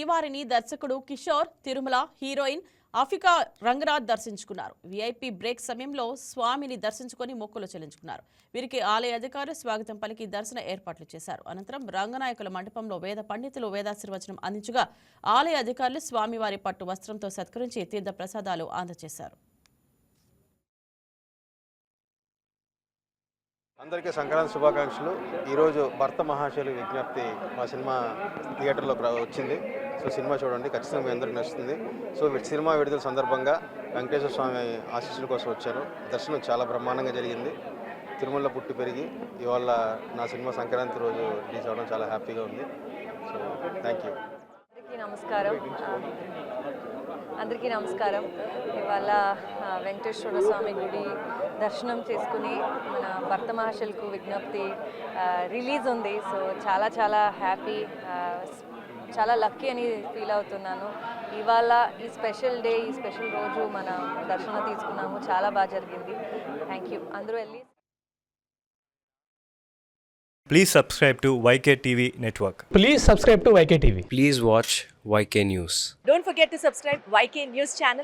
శ్రీవారిని దర్శకుడు కిషోర్, తిరుమల హీరోయిన్ అఫికా రంగనాథ్ దర్శించుకున్నారు. వీఐపీ బ్రేక్ సమయంలో స్వామిని దర్శించుకొని మొక్కులు చెల్లించుకున్నారు. వీరికి ఆలయ అధికారులు స్వాగతం పలికి దర్శన ఏర్పాట్లు చేశారు. అనంతరం రంగనాయకుల మండపంలో వేద పండితులు వేదాశీర్వచనం అందించగా ఆలయ అధికారులు స్వామివారి పట్టు వస్త్రంతో సత్కరించి తీర్థ ప్రసాదాలు అందజేశారు. అందరికీ సంక్రాంతి శుభాకాంక్షలు. ఈరోజు భర్త మహాశైలి విజ్ఞప్తి మా సినిమా థియేటర్లో వచ్చింది. సో సినిమా చూడండి, ఖచ్చితంగా మీ అందరికీ నచ్చుతుంది. సో సినిమా విడుదల సందర్భంగా వెంకటేశ్వర స్వామి ఆశీస్సుల కోసం వచ్చాను. దర్శనం చాలా బ్రహ్మాండంగా జరిగింది. తిరుమలలో పుట్టి పెరిగి ఇవాళ నా సినిమా సంక్రాంతి రోజు రిలీజ్ అవ్వడం చాలా హ్యాపీగా ఉంది. So thank you. అందరికీ నమస్కారం. ఇవాళ వెంకటేశ్వర స్వామి గుడి దర్శనం చేసుకుని మన భర్త మహాశైలకు విజ్ఞప్తి రిలీజ్ ఉంది. సో చాలా చాలా హ్యాపీ, చాలా లక్కీ అని ఫీల్ అవుతున్నాను. ఇవాళ ఈ స్పెషల్ డే, ఈ స్పెషల్ రోజు మన దర్శనం తీసుకున్నాము. చాలా బాగా జరిగింది. Thank you. అందరూ వెళ్ళి Please subscribe to YK TV Network. Please subscribe to YK TV. Please watch YK News. Don't forget to subscribe YK News channel.